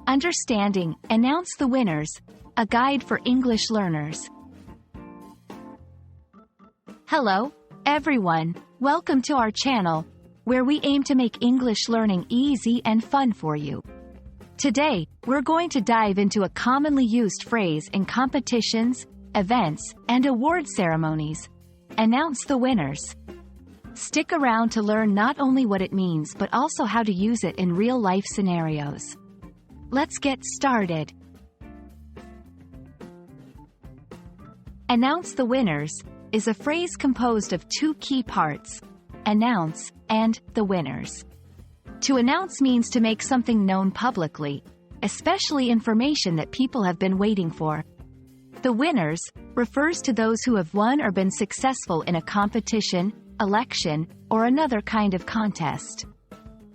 Understanding, announce the winners, a guide for English learners. Hello, everyone. Welcome to our channel, where we aim to make English learning easy and fun for you. Today, we're going to dive into a commonly used phrase in competitions, events, and award ceremonies. Announce the winners. Stick around to learn not only what it means but also how to use it in real-life scenarios. Let's get started. Announce the winners is a phrase composed of two key parts: announce and the winners. To announce means to make something known publicly, especially information that people have been waiting for. The winners refers to those who have won or been successful in a competition, election, or another kind of contest.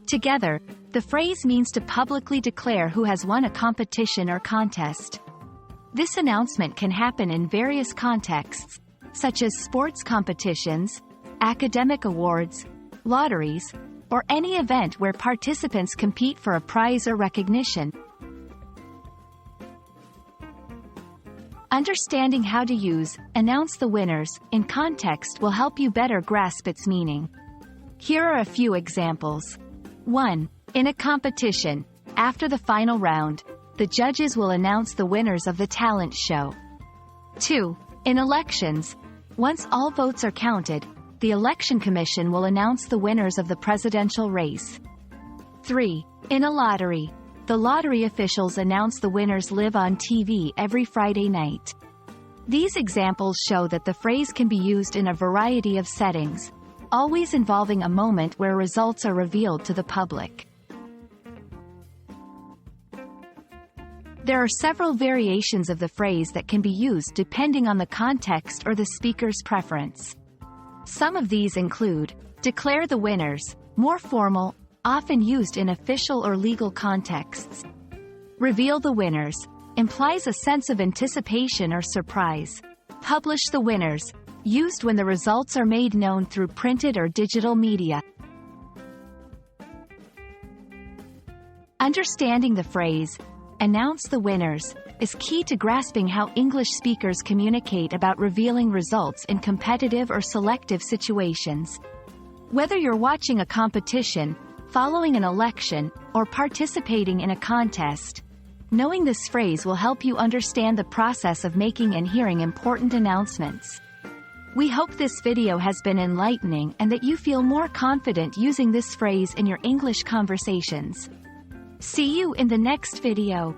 Together, the phrase means to publicly declare who has won a competition or contest. This announcement can happen in various contexts, such as sports competitions, academic awards, lotteries, or any event where participants compete for a prize or recognition. Understanding how to use "announce the winners" in context will help you better grasp its meaning. Here are a few examples. 1. In a competition, after the final round, the judges will announce the winners of the talent show. 2. In elections, once all votes are counted, the Election Commission will announce the winners of the presidential race. 3. In a lottery, the lottery officials announce the winners live on TV every Friday night. These examples show that the phrase can be used in a variety of settings, always involving a moment where results are revealed to the public. There are several variations of the phrase that can be used depending on the context or the speaker's preference. Some of these include: declare the winners, more formal, often used in official or legal contexts. Reveal the winners, implies a sense of anticipation or surprise. Publish the winners, used when the results are made known through printed or digital media. Understanding the phrase, announce the winners, is key to grasping how English speakers communicate about revealing results in competitive or selective situations. Whether you're watching a competition, following an election, or participating in a contest, knowing this phrase will help you understand the process of making and hearing important announcements. We hope this video has been enlightening and that you feel more confident using this phrase in your English conversations. See you in the next video.